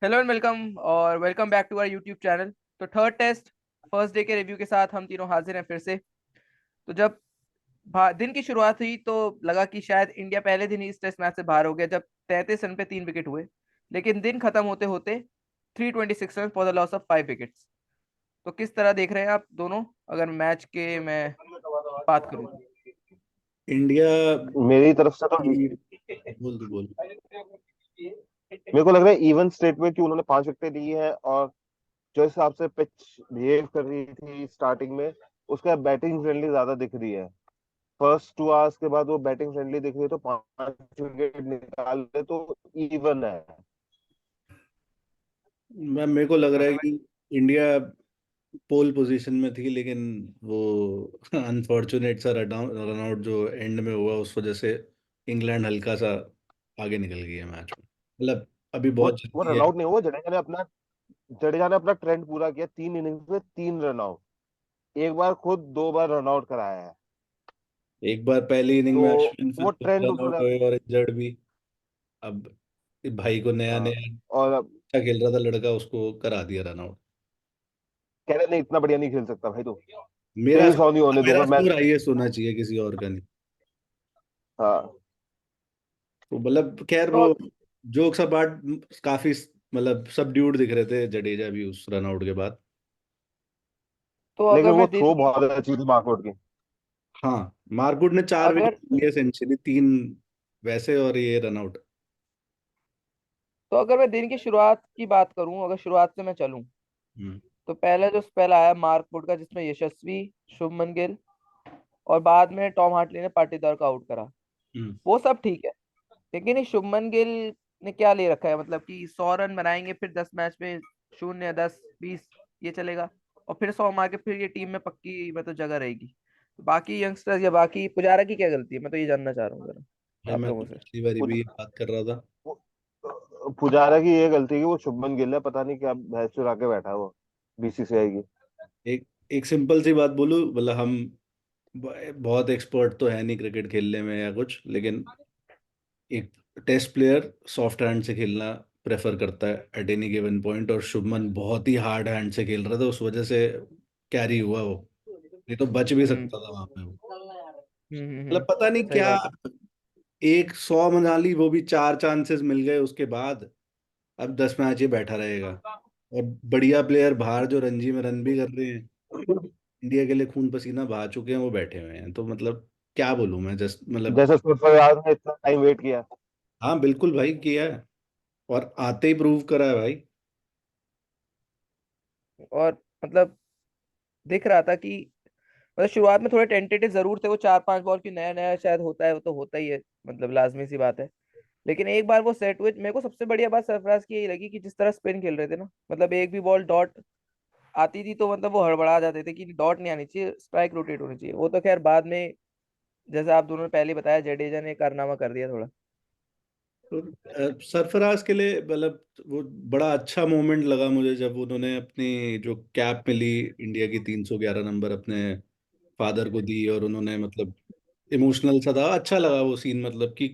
Hello and welcome और welcome back to our YouTube channel. तो third test first day के review के साथ हम तीनों हाजिर हैं फिर से। तो जब दिन की शुरुआत हुई तो लगा कि शायद इंडिया पहले दिन ही इस टेस्ट मैच से बाहर हो गया, जब 33 रन पे 3 विकेट हुए। लेकिन दिन खत्म होते होते 326 run for the loss of 5 wickets. तो किस तरह देख रहे हैं आप दोनों, अगर मैच के मैं बात करूं तो? इंडिया मेरी तरफ से तो की बोल दो बोल। मेरे को लग रहा है इवन स्टेट में कि उन्होंने 5 विकेटें ली है, और जो हिसाब से पिच बिहेव कर रही थी स्टार्टिंग में, उसका बैटिंग फ्रेंडली ज्यादा दिख रही है। फर्स्ट 2 आवर्स के बाद वो बैटिंग फ्रेंडली दिख रही है, तो 5 विकेट निकाल ले तो इवन है। मेरे को लग रहा है कि इंडिया पोल पोजीशन में थी, लेकिन वो अनफॉर्चुनेट सा रन आउट जो एंड में हुआ उस वजह से इंग्लैंड हल्का सा आगे निकल गई है मैच में। मतलब अभी वो बहुत वो जल्दी रन है। आउट नहीं हुआ। जडेजा ने अपना ट्रेंड पूरा किया। 3 इनिंग्स में 3 रन आउट। एक बार खुद 2 बार रन आउट कराया है। एक बार पहली इनिंग तो में अश्विन, फिर वो खुद ट्रेंड रन आउट उसमें। हुए और इंजर्ड भी। अब भाई को नया हाँ। नया और अब अच्छा खेल रहा था लड़का, उसको करा दिया रन आउट। कह रहे नहीं, इतना बढ़िया नहीं खेल सकता भाई, तो मेरा 23 नहीं होने मेरा दूंगा मैं। स्कोर आईएएस होना चाहिए, किसी और का नहीं। हाँ। तो मतलब खैर तो वो जोक्स अपार्ट, काफी मतलब सबड्यूड दिख रहे थे जडेजा भी उस रन आउट के बाद। तो लेकिन अगर वो मैं दिन थ्रो की बहुत अच्छी थी मार्कवुड की। हाँ, मार्कवुड ने 4 विकेट अगर लिए एसेंशियली, 3 वैसे और ये रन आउट। तो अगर मैं दिन की शुरुआत की बात करूं, अगर शुरुआत से मैं चलूं, हम्म। तो पहले जो स्पेल आया मार्कवुड का, जिसमें यशस्वी, शुभमन गिल और बाद में टॉम हार्टली ने पाटीदार को आउट करा, हम्म। वो सब ठीक है। लेकिन ये शुभमन गिल ने क्या ले रखा है, मतलब कि 100 रन बनाएंगे फिर 10 मैच में 0, 10, 20 ये चलेगा, और फिर 100 मार के फिर ये टीम में पक्की मतलब जगह रहेगी। तो बाकी यंगस्टर्स या बाकी पुजारा की क्या गलती है, मैं तो ये जानना चाह रहा हूँ जरा भाई आप मैं लोगों तो से। पिछली बारी भी पुज- ये बात कर रहा था। पुजारा की ये गलती है कि वो शुभमन गिल है, पता नहीं क्या भैंस चुरा के बैठा है वो बीसीसीआई की। एक एक सिंपल सी बात बोलूं, मतलब हम बहुत एक्सपर्ट तो है नहीं क्रिकेट खेलने में या कुछ, लेकिन एक टेस्ट प्लेयर सॉफ्ट हैंड से खेलना प्रेफर करता है एट एनी गिवन पॉइंट, और शुभमन बहुत ही हार्ड हैंड से खेल रहा था, उस वजह से कैरी हुआ वो। नहीं तो बच भी हम्म सकता था वहां पे वो। हम्म। मतलब पता नहीं सही क्या, बात है। एक 100 मना ली, वो भी 4 चांसेस मिल गए उसके बाद। अब 10 मैच ही बैठा रहेगा। और बढ़िया प्लेयर बाहर जो रणजी में रन भी कर रहे हैं, इंडिया के लिए खून पसीना बहा चुके हैं, वो बैठे हुए हैं। तो मतलब क्या बोलूं मैं, जस्ट मतलब। जैसे सरफराज ने इतना टाइम वेट किया। हाँ बिल्कुल भाई, किया है। और आते ही प्रूव करा है भाई। और मतलब दिख रहा था कि मतलब शुरुआत में थोड़े टेंटेटिव जरूर थे, वो 4-5 बॉल की नया नया शायद होता है, वो तो होता ही है, मतलब लाजमी सी बात है। लेकिन एक बार वो सेट हुए, मेरे को सबसे बढ़िया बात सरफराज की यही लगी कि जिस तरह स्पिन खेल रहे थे ना, मतलब एक भी बॉल डॉट आती थी तो मतलब वो हड़बड़ा जाते थे कि डॉट नहीं आनी चाहिए, स्ट्राइक रोटेट होनी चाहिए। वो तो खैर बाद में, जैसे आप दोनों ने पहले बताया, जडेजा ने कारनामा कर दिया थोड़ा। तो सरफराज के लिए मतलब वो बड़ा अच्छा मोमेंट लगा मुझे, जब उन्होंने अपनी जो कैप मिली इंडिया की 311 नंबर अपने फादर को दी, और उन्होंने मतलब इमोशनल सा था, अच्छा लगा वो सीन। मतलब कि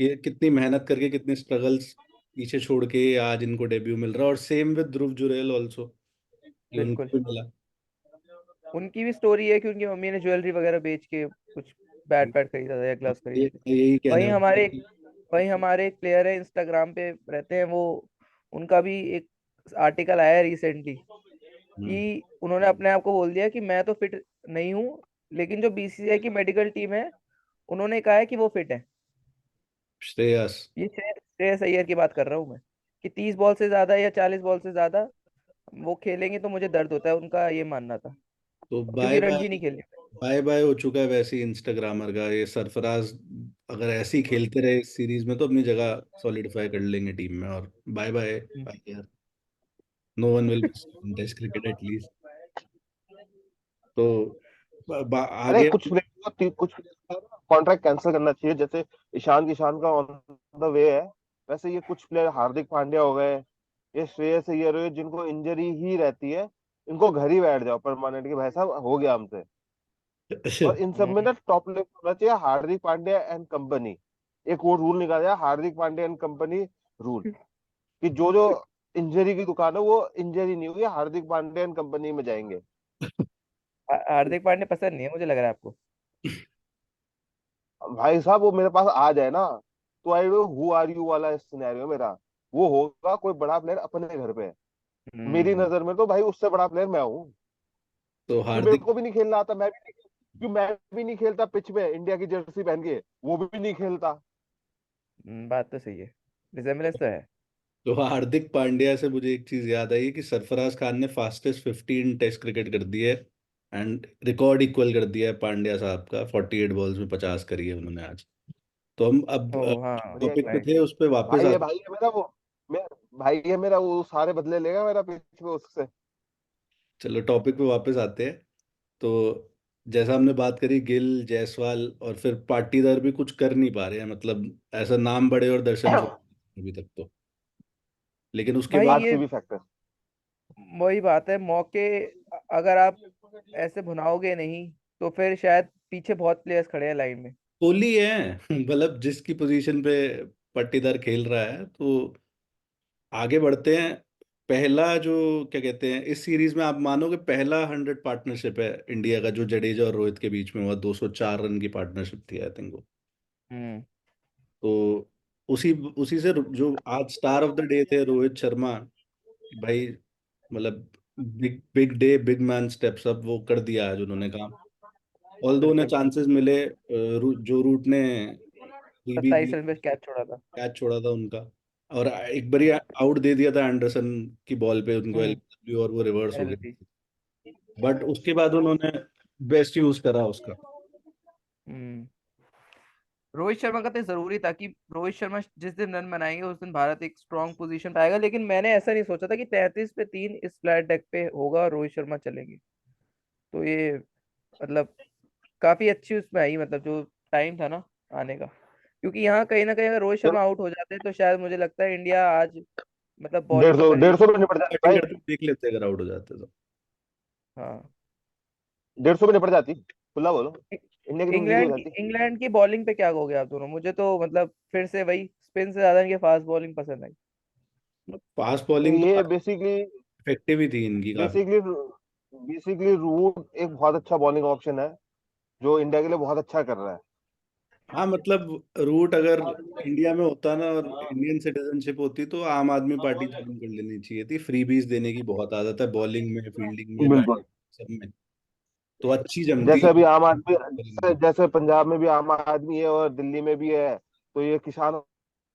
ये कितनी मेहनत करके, कितने स्ट्रगल्स पीछे छोड़ के आज इनको डेब्यू मिल रहा है। और same with Dhruv Jurel also, कि बिल्कुल। उनको भी मिला। उनकी भी स्टोरी है कि उनकी मम्मी ने ज्वेलरी वगैरह बेच के कुछ बैट पैट खरीदा था या ग्लव्स खरीदे थे। यही कहने वहीं वाला था हमारे कि वहीं हमारे एक प्लेयर है, इंस्टाग्राम पे रहते हैं वो, उनका भी एक आर्टिकल आया है रिसेंटली हम्म, कि उन्होंने अपने आप को बोल दिया कि मैं तो फिट नहीं हूँ, लेकिन जो बीसीसीआई की मेडिकल टीम है उन्होंने कहा है कि वो फिट है। श्रेयस। ये श्रेयस अय्यर की बात कर रहा हूँ मैं, कि 30 बॉल से ज्यादा या 40 बॉल से ज्यादा वो खेलेंगे तो मुझे दर्द होता है, उनका ये मानना था, तो क्योंकि बाय बाय, रणजी नहीं खेलनी। बाय बाय हो चुका है वैसे ही इंस्टाग्रामर का ये सरफराज। अगर ऐसे ही खेलते रहे इस सीरीज में, तो अपनी जगह सॉलिडिफाई कर लेंगे टीम में, और बाय बाय यार। No one will test cricket at least. तो अरे आगे। कुछ प्लेयर का कॉन्ट्रैक्ट कैंसिल करना चाहिए। जैसे ईशान किशान का ऑन द वे है, वैसे ये कुछ प्लेयर हार्दिक पांड्या हो गए, ये श्रेयस अय्यर हो गए, जिनको इंजरी ही रहती है, इनको घर ही बैठ जाओ परमानेंट के भाई साहब, हो गया हमसे। और इन सब में हम्म। ना टॉप लेवल होना चाहिए हार्दिक पांड्या एंड कंपनी। एक वो रूल निकाला जाए, Hardik Pandya and company rule. कि जो जो इंजरी की दुकान है वो इंजरी नहीं हुई, हार्दिक पांड्या कंपनी में जाएंगे। हार्दिक पांड्या पसंद नहीं है मुझे लग रहा है आपको। भाई साहब वो मेरे पास आ जाए ना, तो I know who are you वाला सिनेरियो मेरा, वो होगा कोई बड़ा प्लेयर अपने घर पे। मेरी हम्म। नजर में तो भाई उससे बड़ा प्लेयर मैं हूँ। तो कि मेरे हार्दिक को भी नहीं खेलना आता, मैं भी नहीं खेलता पिच में इंडिया की जर्सी पहन के, वो भी नहीं खेलता। बात तो सही है, रिजेम्बलेंस तो है। तो हार्दिक पांड्या से मुझे एक चीज याद आई कि सरफराज खान ने फास्टेस्ट 15 टेस्ट क्रिकेट कर दी है, एंड रिकॉर्ड इक्वल कर दिया है पांड्या साहब का, 48 बॉल्स में 50 करी है उन्होंने आज। तो हम अब ओ हाँ। बढ़िया टॉपिक पे राइट। थे, उस पे वापस आते। भाई है मेरा वो, मैं भाई है मेरा वो, सारे बदले लेगा मेरा पिच पे उससे। चलो टॉपिक पे वापस आते हैं। तो जैसा हमने बात करी, गिल, जायसवाल और फिर पाटीदार भी कुछ कर नहीं पा रहे हैं, मतलब ऐसा नाम बड़े और दर्शन छोड़ अभी तक तो। लेकिन उसके भाई बाद ये आरसीबी फैक्टर। वही बात है, मौके अगर आप ऐसे भुनाओगे नहीं तो फिर शायद पीछे बहुत प्लेयर्स खड़े हैं लाइन में। कोहली है मतलब जिसकी पोजीशन पे पट्टीदार खेल रहा है, तो आगे बढ़ते हैं। पहला जो क्या कहते हैं, इस सीरीज में आप मानोगे पहला 100 पार्टनरशिप है इंडिया का, जो जडेजा और रोहित के बीच में हुआ, 204 रन की पार्टनरशिप थी आई थिंक वो। हम्म। तो उसी उसी से जो आज स्टार ऑफ द डे थे रोहित शर्मा, भाई मतलब big big day, big man steps up, वो कर दिया आज उन्होंने काम। ऑल्दो उन्हें बिल्कुल। चांसेस मिले, जो रूट ने फ्रीबी 27 रन पे कैच छोड़ा था। कैच छोड़ा था उनका, और एक बार आउट दे दिया था एंडरसन की बॉल पे उनको हम्म। एलबीडब्ल्यू, और वो रिवर्स हो गया। एलबी। बट उसके बाद उन्होंने बेस्ट यूज करा उसका। हम्म। रोहित शर्मा का तो जरूरी था कि रोहित शर्मा जिस दिन रन बनाएंगे उस दिन भारत एक स्ट्रांग पोजीशन पे आएगा, लेकिन मैंने ऐसा नहीं सोचा था कि 33 पे 3 इस फ्लैट डेक पे होगा और रोहित शर्मा चलेंगे। तो ये मतलब काफी अच्छी उसमें आई, मतलब जो टाइम था ना आने का, क्योंकि यहाँ कहीं ना कहीं अगर रोहित शर्मा आउट हो जाते तो शायद मुझे लगता है इंडिया आज मतलब डेढ़ बॉलिंग तो सौ कर ही डेढ़ लेती। सौ पे निपट जाती बैटिंग भाई। करते देख लेते अगर आउट हो जाते तो। हाँ। 150 पे निपट जाती, खुला बोलो। इंडिया की टीम जीती हो जाती। इंग्लैंड की बॉलिंग पे क्या कहोगे आप दोनों? मुझे तो मतलब फिर से वही स्पिन से ज्यादा इनके फास्ट बॉलिंग पसंद आई। फास्ट तो बॉलिंग तो ये बेसिकली इफेक्टिव ही थी इनकी काफी। बेसिकली बेसिकली रूट एक बहुत अच्छा बॉलिंग ऑप्शन है, जो इंडिया के लिए बहुत अच्छा कर रहा है। हाँ मतलब रूट अगर इंडिया में होता ना और इंडियन सिटीजनशिप होती, तो आम आदमी पार्टी ज्वाइन कर लेनी चाहिए थी। फ्रीबीज देने की बहुत आदत है, बॉलिंग में, फील्डिंग में, बिल्कुल। बैटिंग सब में। तो अच्छी जमती जैसे अभी आम आदमी, है। जैसे पंजाब में भी आम आदमी है और दिल्ली में भी है, तो ये किसान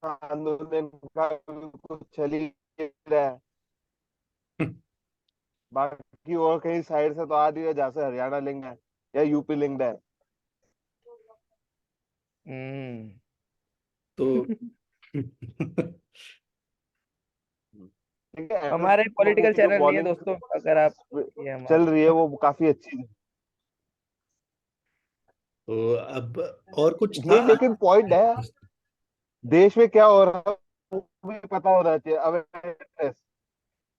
आंदोलन का भी कुछ चल ही रहा है। बाकी और कई साइड से तो आ रही है, जैसे हरियाणा लिंक्ड है या यूपी लिंक्ड है। हम्म। तो ठीक है, हमारे पॉलिटिकल जो चैनल नहीं है बॉलिंग दोस्तों, अगर आप ये चल हमारा। रही है वो काफी अच्छी है। तो अब और कुछ था। नहीं लेकिन पॉइंट है, देश में क्या हो रहा है वो भी पता होना चाहिए, अवेयरनेस।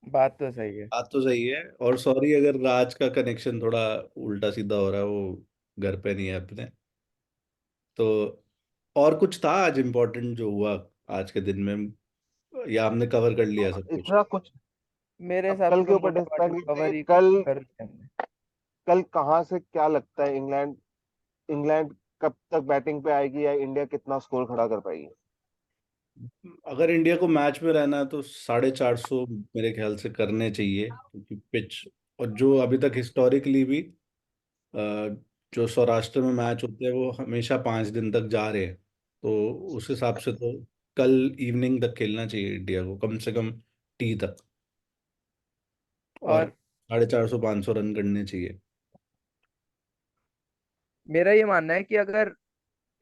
बात तो सही है। बात तो सही है, और सॉरी अगर राज का कनेक्शन थोड़ा उल्टा सीधा हो रहा है, वो घर पे नहीं है अपने। तो और कुछ था आज इम्पोर्टेंट जो हुआ आज के दिन में, या हमने कवर कर लिया सब कुछ? इतना कुछ। मेरे अब हिसाब कल से के तो ऊपर मोटा मोटी डिपेंड करता है कवर कि ही कल कर दिया हमने। कल कहाँ से क्या लगता है, इंग्लैंड इंग्लैंड कब तक बैटिंग पे आएगी या इंडिया कितना स्कोर खड़ा कर पाएगी। अगर इंडिया को मैच में रहना है तो 450 मेरे ख्याल से करने चाहिए, क्योंकि पिच, और जो अभी तक हिस्टोरिकली भी अ, जो सौराष्ट्र में मैच होते हैं वो हमेशा 5 दिन तक जा रहे हैं। तो उस हिसाब से तो कल इवनिंग तक खेलना चाहिए इंडिया को, कम से कम टी तक, और और 450 500 रन करने चाहिए। मेरा ये मानना है कि अगर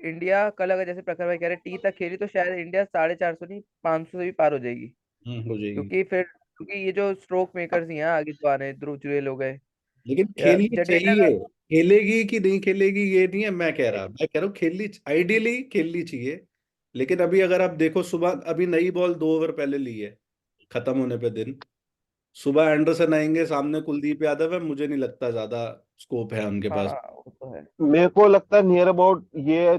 इंडिया कल, अगर जैसे प्रखर भाई कह रहे टी तक खेली, तो शायद इंडिया 450 नहीं 500 से भी पार हो जाएगी। हो जाएगी। क्योंकि ये जो स्ट्रोक मेकर्स ही हैं आगे जो आ रहे हैं, ध्रुव जुरेल हो गए लेकिन या खेलनी जडेजा का। चाहिए। खेलेगी कि नहीं खेलेगी ये नहीं है मैं कह रहा, मैं कह रहा हूँ खेलनी, आइडियली खेलनी चाहिए। लेकिन अभी अगर आप देखो, सुबह अभी नई बॉल 2 ओवर पहले ली है खत्म होने पे दिन, सुबह एंडरसन आएंगे, सामने कुलदीप यादव है, मुझे नहीं लगता ज्यादा स्कोप है उनके हाँ पास। वो तो है। मेरे को लगता है नियर अबाउट ये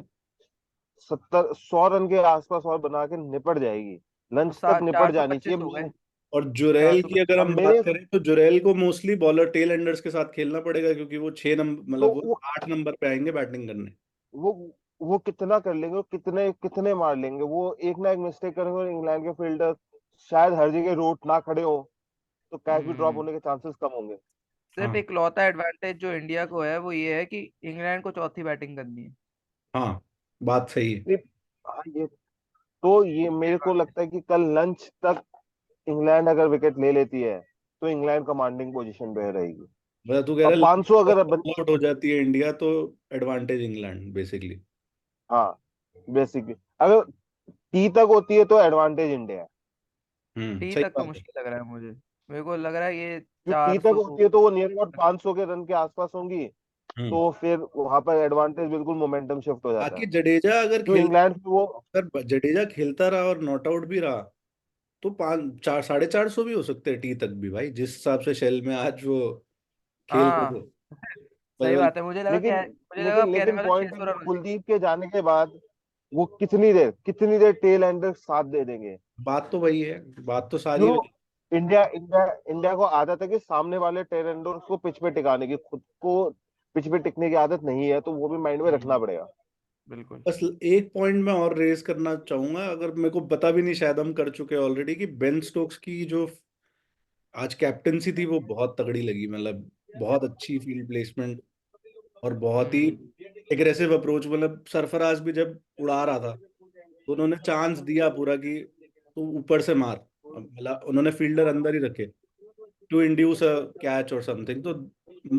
70 100 रन के आसपास और बना के निपट जाएगी। तो लंच तक सात निपट चार सौ जानी पच्चीस चाहिए हो गए। और चार जुरेल सौ की अगर अब हम बात मेरे करें तो जुरेल को मोस्टली बॉलर टेल एंडर्स के साथ खेलना पड़ेगा, क्योंकि वो 6 नंबर, तो मतलब वो 8 नंबर पे आएंगे बैटिंग करने। वो वो कितना कर लेंगे, वो कितने कितने मार लेंगे, वो एक ना एक मिस्टेक करेंगे और इंग्लैंड के फील्डर शायद हर जगह रूट ना खड़े हो, तो कैच भी ड्रॉप हम्म। होने के चांसेस कम होंगे। सिर्फ हाँ एक लौता एडवांटेज जो इंडिया को है वो ये है कि इंग्लैंड को चौथी बैटिंग करनी है। हाँ, बात सही है। ये हाँ, ये मेरे को लगता है कि कल लंच तक इंग्लैंड अगर विकेट ले लेती है तो इंग्लैंड कमांडिंग पोजीशन पे रहेगी। मतलब तू कह और रहा 500 है अगर आउट हो जाती है इंडिया तो एडवांटेज इंग्लैंड बेसिकली। हाँ, बेसिकली अगर टी तक होती है तो एडवांटेज इंडिया है। टी सही तक तो बात है। मुश्किल लग रहा है मुझे। मेरे को लग रहा है ये जो टी चार तक सौ होती है तो वो नियर अबाउट 500 के रन के आसपास होंगी, हम्म तो फिर वहां पर एडवांटेज बिल्कुल मोमेंटम शिफ्ट हो जाता बाकी है। जडेजा अगर जो खेल इंग्लैंड की वो अगर जडेजा खेलता रहा और नॉट आउट भी रहा तो 5 4 450 भी हो सकते हैं टी तक भी भाई, जिस हिसाब से शेल में आज वो खेल रहे हाँ थे। सही मतलब बात है। लेकिन मुझे लगा आप कहने लेकिन वाले पॉइंट 600 है कि रन हो जाएंगे। कुलदीप के जाने के बाद वो कितनी देर टेल एंडर साथ दे देंगे। बात तो वही है, बात तो सारी जो वही। इंडिया को आदत है कि सामने वाले टेल एंडर को पिच पे टिकाने की, खुद को पिच पे टिकने की आदत नहीं है, तो वो भी माइंड में रखना हम्म। पड़ेगा। बिल्कुल। बस एक पॉइंट मैं और रेज करना चाहूंगा, अगर मेरे को पता भी नहीं, शायद हम कर चुके हैं ऑलरेडी, कि बेन स्टोक्स की जो आज कैप्टनसी थी वो बहुत तगड़ी लगी। मतलब बहुत अच्छी फील्ड प्लेसमेंट और बहुत ही हम्म। Aggressive approach. मतलब सरफराज भी जब उड़ा रहा था तो उन्होंने चांस दिया पूरा कि तू ऊपर से मार, मतलब उन्होंने फील्डर अंदर ही रखे टू इंड्यूस अ कैच और समथिंग। तो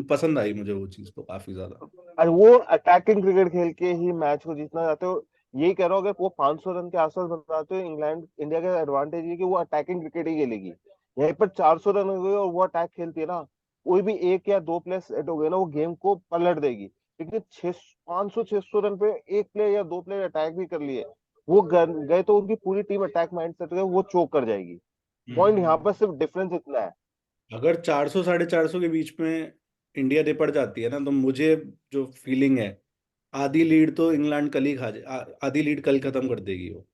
पसंद आई मुझे वो चीज़ तो काफी ज्यादा। और वो अटैकिंग क्रिकेट खेल के ही मैच को जीतना चाहते हो। यही कह रहा हूँ, अगर वो 500 रन के आसपास बनाते हो, इंग्लैंड इंडिया का एडवांटेज ये कि वो अटैकिंग क्रिकेट ही खेलेगी। यहीं पर 400 रन हो गए और वो अटैक खेलती है ना, कोई भी एक या दो प्लेयर सेट हो गए ना, वो गेम को पलट देगी। लेकिन 500 600 रन पे एक प्लेयर या दो प्लेयर अटैक भी कर लिए, वो गए तो उनकी पूरी टीम अटैक माइंड सेट गए, वो चोक कर जाएगी। पॉइंट यहाँ हम्म। पर सिर्फ डिफरेंस इतना है। अगर 400 450 के बीच में इंडिया निपट जाती है ना, तो मुझे जो फीलिंग है, आधी लीड तो इंग्लैंड कल ही आधी लीड कल खत्म कर देगी वो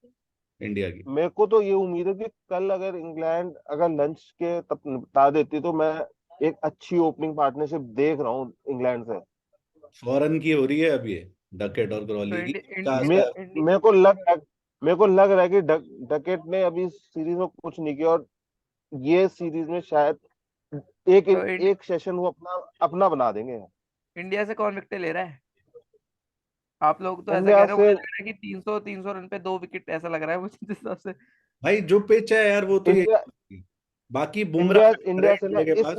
इंडिया की। मेरे को तो ये उम्मीद है कि कल अगर इंग्लैंड अगर लंच के तब निपटा देती तो मैं एक अच्छी ओपनिंग पार्टनरशिप देख रहा हूँ इंग्लैंड से। फॉरेन की हो रही है अब ये, डकेट और तो क्रॉली की इंडिया इंडिया 50 मे, का। इंडिया मेरे को लग मेरे को लग रहा है कि डकेट ने अभी सीरीज में कुछ नहीं किया, और ये सीरीज में शायद एक तो एक सेशन वो अपना अपना बना देंगे। इंडिया से कौन विकेट ले रहा है? आप लोग तो ऐसा कह इंडिया रहे हो, मुझे से लग रहा है कि 300 रन पे 2 विकेट ऐसा लग रहा है मुझे जिस हिसाब से। भाई जो पिच है यार वो तो ये, इंडिया बाकी बुमराह इंडिया फैक्टर है इंडिया से ना इंडिया के इस पास।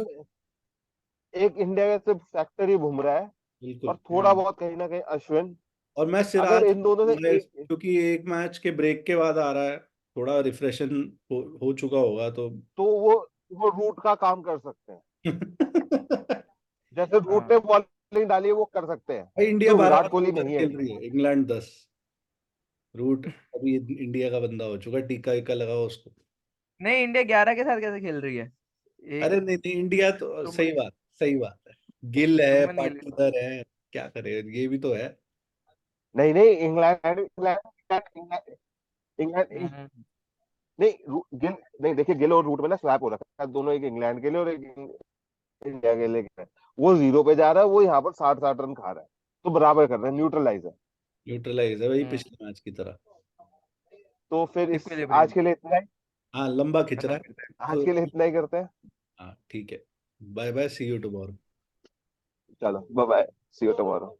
एक इंडिया का सिर्फ फैक्टर ही बुमराह है, बिल्कुल। और थोड़ा बहुत कहीं ना कहीं अश्विन। और मैं अगर सिराज इन दोनों से क्योंकि एक मैच के ब्रेक के बाद आ रहा है, थोड़ा रिफ्रेशन हो चुका होगा तो। तो वो रूट का काम कर सकते हैं, जैसे रूट हाँ ने बॉलिंग डाली है वो कर सकते हैं, भाई इंडिया जो 12 विराट पर कोहली उधर नहीं है। खेल रही है, इंग्लैंड 10। रूट अभी इंडिया का बंदा हो चुका है, टीका वीका लगाओ उसको। नहीं, इंडिया 11 के साथ कैसे खेल रही है? एक अरे नहीं नहीं, इंडिया तो शुभ सही बात, सही बात है। गिल है, शुभमन गिल। पाटीदार है, क्या करे, ये भी तो है। नहीं नहीं, इंग्लैंड इंग्लैंड इंग्लैंड इंग्लैंड हम्म। नहीं गिल नहीं, देखिए गिल और रूट में ना स्वैप हो रखा है, दोनों, एक इंग्लैंड के लिए और एक इंडिया के लिए। वो जीरो पे जा रहा है, वो यहाँ पर 60 60 रन खा रहा है, तो बराबर कर रहे हैं, न्यूट्रलाइज है। न्यूट्रलाइज है वही हम्म। पिछले मैच की तरह। तो फिर इस आज इक्विलिब्रियम के लिए इतना ही, हाँ, लंबा खिंच खत्म रहा है करते हैं। आज तो। के लिए इतना ही करते हैं। हाँ ठीक है, bye bye, see you tomorrow. चलो bye bye, see you tomorrow.